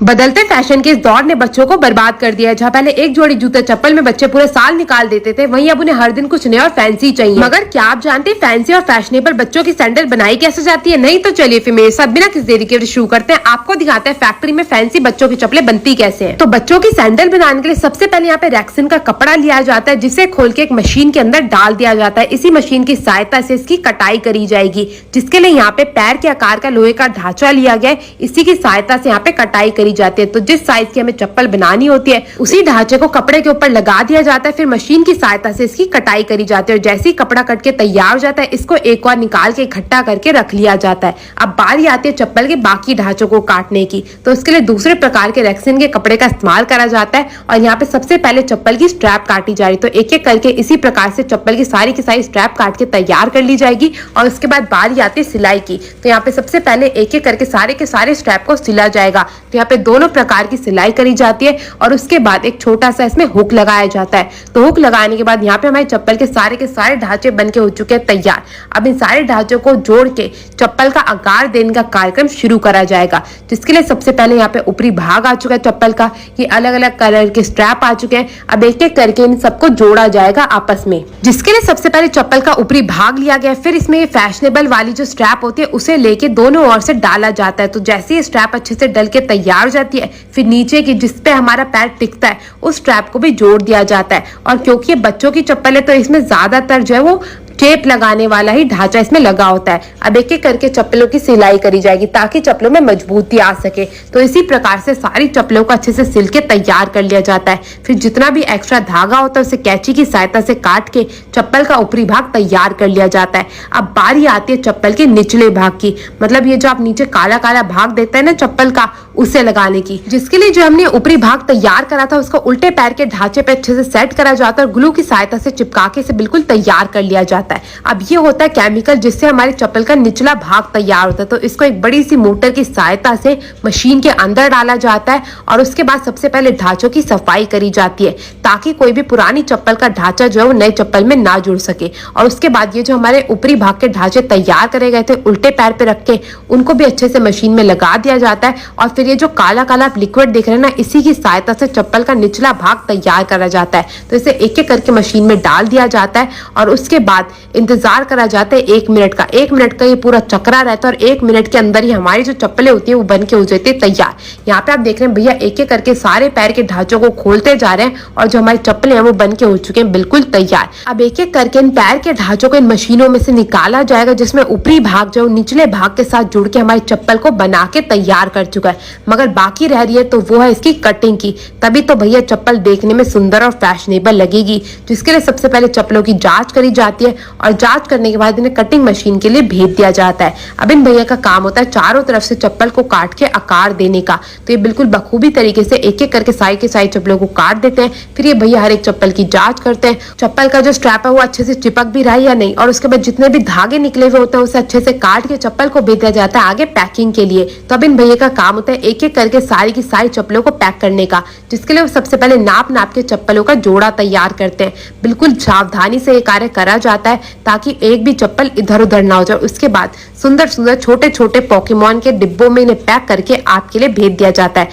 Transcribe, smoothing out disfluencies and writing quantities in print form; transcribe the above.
बदलते फैशन के इस दौर ने बच्चों को बर्बाद कर दिया है। जहाँ पहले एक जोड़ी जूते चप्पल में बच्चे पूरे साल निकाल देते थे, वहीं अब उन्हें हर दिन कुछ नया और फैंसी चाहिए। मगर क्या आप जानते हैं फैंसी और फैशनेबल बच्चों की सैंडल बनाई कैसे जाती है? नहीं तो चलिए फिर मेरे साथ बिना किसी देरी के शुरू करते हैं। आपको दिखाते हैं फैक्ट्री में फैंसी बच्चों की चप्पलें बनती कैसे है। तो बच्चों की सैंडल बनाने के लिए सबसे पहले यहाँ पे रेक्सिन का कपड़ा लिया जाता है, जिसे खोल के एक मशीन के अंदर डाल दिया जाता है। इसी मशीन की सहायता से इसकी कटाई करी जाएगी, जिसके लिए यहाँ पे पैर के आकार का लोहे का ढांचा लिया गया है। इसी की सहायता से यहाँ पे कटाई करी जाती है। तो जिस साइज की हमें चप्पल बनानी होती है, उसी ढांचे को कपड़े के ऊपर लगा दिया जाता है। फिर मशीन की सहायता से इसकी कटाई करी जाती है और जैसे ही कपड़ा कट के तैयार हो जाता है, इसको एक और निकाल के इकट्ठा करके रख लिया जाता है। अब बारी आती है चप्पल के बाकी ढांचों को काटने की, तो इसके लिए दूसरे प्रकार के रेक्सिन के कपड़े का इस्तेमाल करा जाता है और यहाँ पे सबसे पहले चप्पल की स्ट्रैप काटी जा रही है। तो एक एक करके इसी प्रकार से चप्पल की सारी स्ट्रैप काट के तैयार कर ली जाएगी और उसके बाद बारी आती है सिलाई की। तो यहाँ पे सबसे पहले एक एक करके सारे के सारे स्ट्रैप को सिला जाएगा। तो यहाँ पे दोनों प्रकार की सिलाई करी जाती है और उसके बाद एक छोटा सा इसमें हुक लगाया जाता है। तो हुक लगाने के बाद यहाँ पे हमारे चप्पल के सारे ढांचे बन के हो चुके हैं तैयार। अब इन सारे ढांचों को जोड़ के चप्पल का आकार देने का कार्यक्रम शुरू करा जाएगा, जिसके लिए सबसे पहले यहाँ पे ऊपरी भाग आ चुका है चप्पल का। ये अलग अलग कलर के स्ट्रैप आ चुके हैं। अब एक एक करके इन सबको जोड़ा जाएगा आपस में, जिसके लिए सबसे पहले चप्पल का ऊपरी भाग लिया गया। फिर इसमें फैशनेबल वाली जो स्ट्रैप होती है उसे लेके दोनों ओर से डाला जाता है। तो जैसे ही स्ट्रैप अच्छे से डल के तैयार हो जाती है, फिर नीचे की जिसपे हमारा पैर टिकता है उस स्ट्रैप को भी जोड़ दिया जाता है। और क्योंकि ये बच्चों की चप्पल है, तो इसमें ज्यादातर जो है वो टेप लगाने वाला ही ढांचा इसमें लगा होता है। अब एक एक करके चप्पलों की सिलाई करी जाएगी ताकि चप्पलों में मजबूती आ सके। तो इसी प्रकार से सारी चप्पलों को अच्छे से सिल के तैयार कर लिया जाता है। फिर जितना भी एक्स्ट्रा धागा होता है उसे कैंची की सहायता से काट के चप्पल का ऊपरी भाग तैयार कर लिया जाता है। अब बारी आती है चप्पल के निचले भाग की, मतलब ये जो आप नीचे काला काला भाग देते हैं ना चप्पल का, उसे लगाने की। जिसके लिए जो हमने ऊपरी भाग तैयार करा था उसको उल्टे पैर के ढांचे पे अच्छे से सेट करा जाता है और ग्लू की सहायता से चिपका के इसे बिल्कुल तैयार कर लिया जाता है। अब ये होता है केमिकल, जिससे हमारी चप्पल का निचला भाग तैयार होता है। तो इसको एक बड़ी सी मोटर की सहायता से मशीन के अंदर डाला जाता है और उसके बाद सबसे पहले ढांचों की सफाई करी जाती है, ताकि कोई भी पुरानी चप्पल का ढांचा जो है वो नए चप्पल में ना जुड़ सके। और उसके बाद ये जो हमारे ऊपरी भाग के ढांचे तैयार करे गए थे उल्टे पैर पे रख के, उनको भी अच्छे से मशीन में लगा दिया जाता है। और फिर ये जो काला काला आप लिक्विड देख रहे हैं ना, इसी की सहायता से चप्पल का निचला भाग तैयार करा जाता है। तो इसे एक एक करके मशीन में डाल दिया जाता है और उसके बाद इंतजार करा जाता है 1 मिनट का। 1 मिनट का ये पूरा चक्रा रहता है और 1 मिनट के अंदर ही हमारी जो चप्पलें होती है वो बन के हो जाती है तैयार। यहाँ पे आप देख रहे हैं भैया एक एक करके सारे पैर के ढांचों को खोलते जा रहे हैं और जो हमारी चप्पलें हैं वो बन के हो चुके हैं बिल्कुल तैयार। अब एक एक करके इन पैर के ढांचों को इन मशीनों में से निकाला जाएगा, जिसमें ऊपरी भाग जो निचले भाग के साथ जुड़ के हमारी चप्पल को बना के तैयार कर चुका है। मगर बाकी रह रही है तो वो है इसकी कटिंग की। तभी तो भैया चप्पल देखने में सुंदर और फैशनेबल लगेगी, जिसके लिए सबसे पहले चप्पलों की जांच करी जाती है और जांच करने के बाद इन्हें कटिंग मशीन के लिए भेज दिया जाता है। अब इन भैया का काम होता है चारों तरफ से चप्पल को काट के आकार देने का। तो ये बिल्कुल बखूबी तरीके से एक एक करके सारी चप्पलों को काट देते हैं। फिर ये भैया हर एक चप्पल की जांच करते हैं, चप्पल का जो स्ट्रैप है वो अच्छे से चिपक भी रहा है या नहीं। और उसके बाद जितने भी धागे निकले हुए होते हैं उसे अच्छे से काट के चप्पल को भेज दिया जाता है आगे पैकिंग के लिए। तो अब इन भैया का काम होता है एक एक करके सारी की सारी चप्पलों को पैक करने का, जिसके लिए वो सबसे पहले नाप के चप्पलों का जोड़ा तैयार करते हैं। बिल्कुल सावधानी से ये कार्य करा जाता है ताकि एक भी चप्पल इधर उधर ना हो जाए। उसके बाद सुंदर सुंदर छोटे छोटे पोकेमॉन के डिब्बों में इन्हें पैक करके आपके लिए भेज दिया जाता है।